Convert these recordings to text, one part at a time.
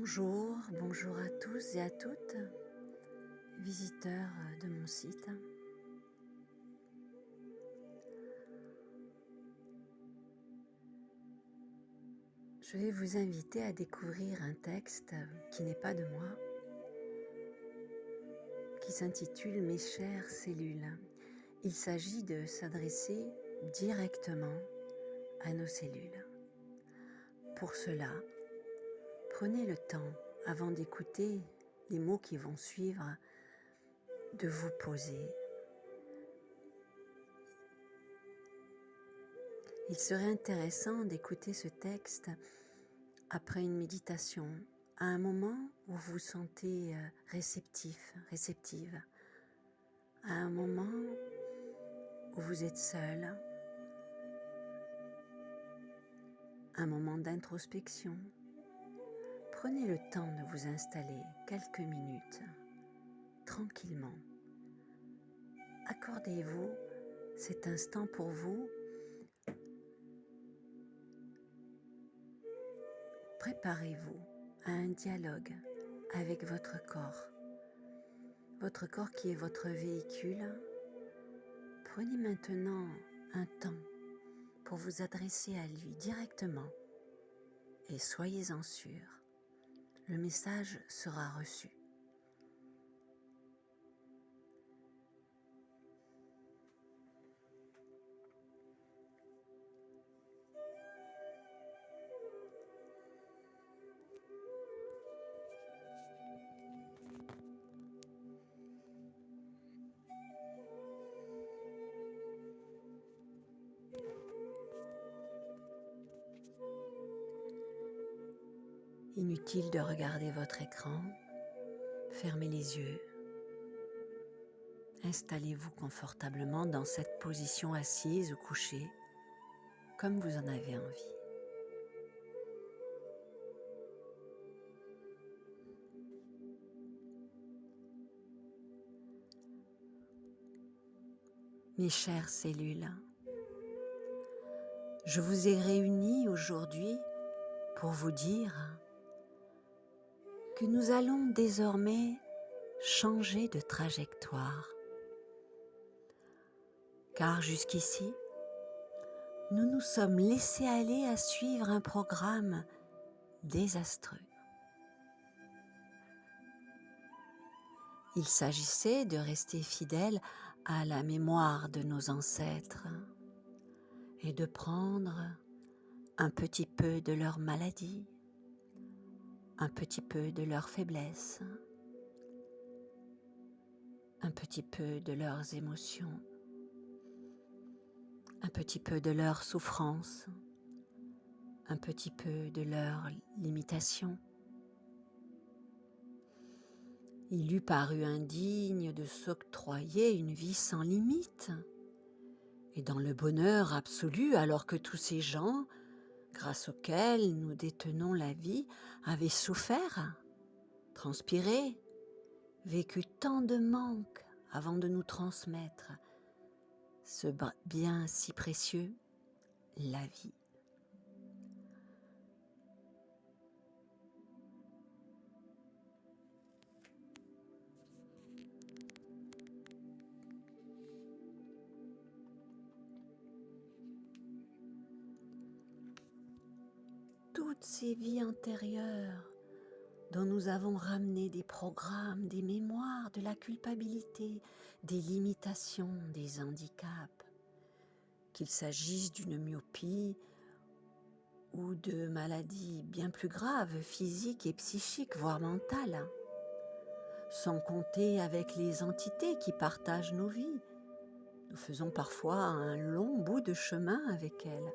Bonjour à tous et à toutes, visiteurs de mon site. Je vais vous inviter à découvrir un texte qui n'est pas de moi, qui s'intitule « Mes chères cellules ». Il s'agit de s'adresser directement à nos cellules. Pour cela, prenez le temps, avant d'écouter les mots qui vont suivre, de vous poser. Il serait intéressant d'écouter ce texte après une méditation, à un moment où vous vous sentez réceptif, réceptive, à un moment où vous êtes seul, un moment d'introspection. Prenez le temps de vous installer quelques minutes, tranquillement. Accordez-vous cet instant pour vous. Préparez-vous à un dialogue avec votre corps qui est votre véhicule. Prenez maintenant un temps pour vous adresser à lui directement et soyez-en sûrs, le message sera reçu. Inutile de regarder votre écran, fermez les yeux. Installez-vous confortablement dans cette position assise ou couchée, comme vous en avez envie. Mes chères cellules, je vous ai réunis aujourd'hui pour vous dire que nous allons désormais changer de trajectoire. Car jusqu'ici, nous nous sommes laissés aller à suivre un programme désastreux. Il s'agissait de rester fidèles à la mémoire de nos ancêtres et de prendre un petit peu de leur maladie, un petit peu de leur faiblesse, un petit peu de leurs émotions, un petit peu de leur souffrance, un petit peu de leurs limitations. Il eût paru indigne de s'octroyer une vie sans limite et dans le bonheur absolu, alors que tous ces gens, grâce auxquels nous détenons la vie, avaient souffert, transpiré, vécu tant de manques avant de nous transmettre ce bien si précieux, la vie. Toutes ces vies antérieures dont nous avons ramené des programmes, des mémoires, de la culpabilité, des limitations, des handicaps, qu'il s'agisse d'une myopie ou de maladies bien plus graves, physiques et psychiques, voire mentales, sans compter avec les entités qui partagent nos vies. Nous faisons parfois un long bout de chemin avec elles,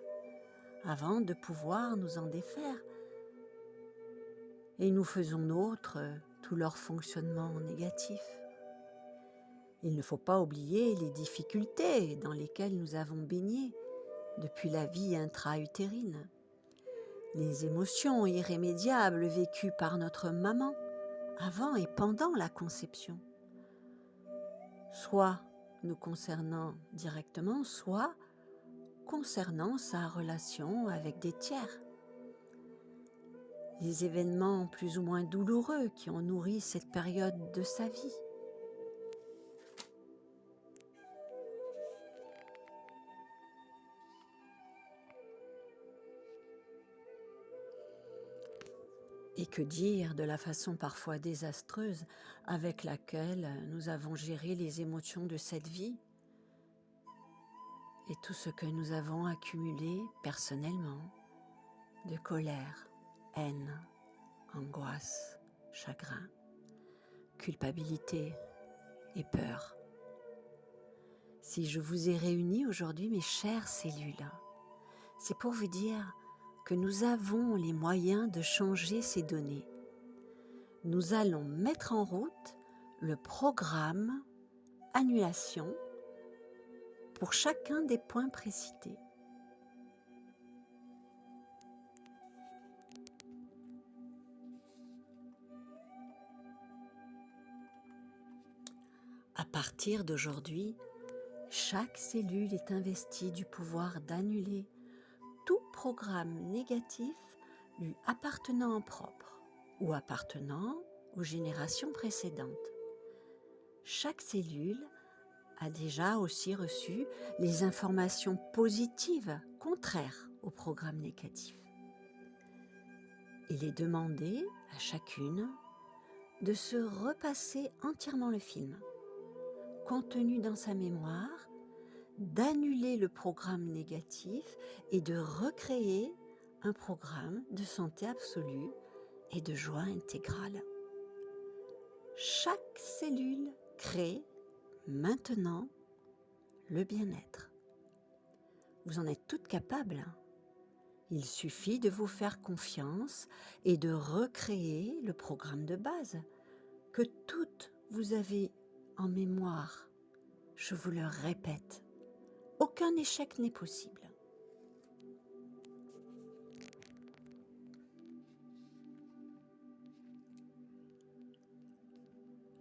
avant de pouvoir nous en défaire. Et nous faisons nôtre tout leur fonctionnement négatif. Il ne faut pas oublier les difficultés dans lesquelles nous avons baigné depuis la vie intra-utérine, les émotions irrémédiables vécues par notre maman avant et pendant la conception, soit nous concernant directement, soit concernant sa relation avec des tiers. les événements plus ou moins douloureux qui ont nourri cette période de sa vie. Et que dire de la façon parfois désastreuse avec laquelle nous avons géré les émotions de cette vie et tout ce que nous avons accumulé personnellement de colère, haine, angoisse, chagrin, culpabilité et peur. Si je vous ai réunis aujourd'hui, mes chères cellules, c'est pour vous dire que nous avons les moyens de changer ces données. Nous allons mettre en route le programme annulation pour chacun des points précités. À partir d'aujourd'hui, chaque cellule est investie du pouvoir d'annuler tout programme négatif lui appartenant en propre ou appartenant aux générations précédentes. Chaque cellule a déjà aussi reçu les informations positives contraires au programme négatif. Il est demandé à chacune de se repasser entièrement le film, contenu dans sa mémoire, d'annuler le programme négatif et de recréer un programme de santé absolue et de joie intégrale. Chaque cellule crée maintenant le bien-être. Vous en êtes toutes capables. Il suffit de vous faire confiance et de recréer le programme de base que toutes vous avez en mémoire. Je vous le répète, aucun échec n'est possible.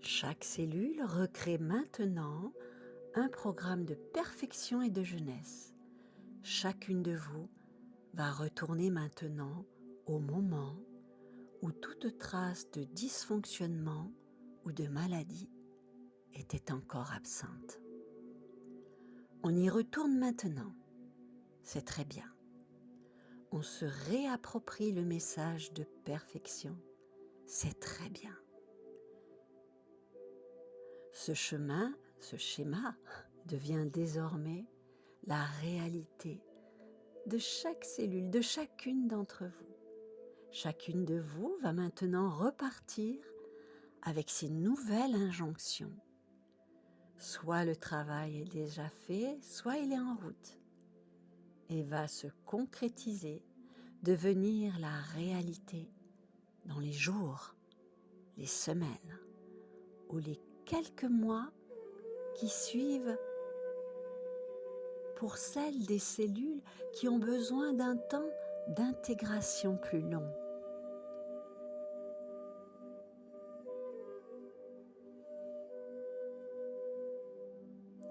Chaque cellule recrée maintenant un programme de perfection et de jeunesse. Chacune de vous va retourner maintenant au moment où toute trace de dysfonctionnement ou de maladie était encore absente. On y retourne maintenant, c'est très bien. On se réapproprie le message de perfection, c'est très bien. Ce schéma devient désormais la réalité de chaque cellule, de chacune d'entre vous. Chacune de vous va maintenant repartir avec ces nouvelles injonctions. Soit le travail est déjà fait, soit il est en route et va se concrétiser, devenir la réalité dans les jours, les semaines ou les quelques mois qui suivent pour celles des cellules qui ont besoin d'un temps d'intégration plus long.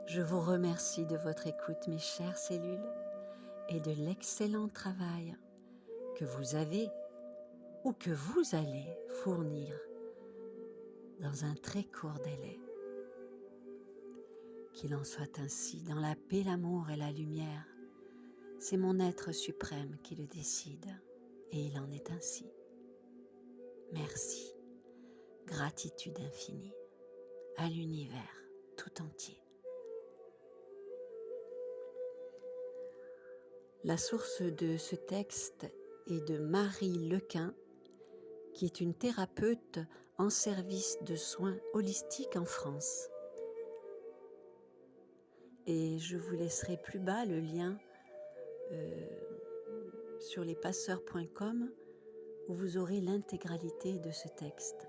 Je vous remercie de votre écoute, mes chères cellules, et de l'excellent travail que vous avez ou que vous allez fournir dans un très court délai. Qu'il en soit ainsi dans la paix, l'amour et la lumière. C'est mon être suprême qui le décide et il en est ainsi. Merci, gratitude infinie à l'univers tout entier. La source de ce texte est de Marie Lequin, qui est une thérapeute en service de soins holistiques en France. Et je vous laisserai plus bas le lien sur lespasseurs.com où vous aurez l'intégralité de ce texte.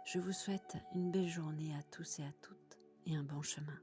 Je vous souhaite une belle journée à tous et à toutes et un bon chemin.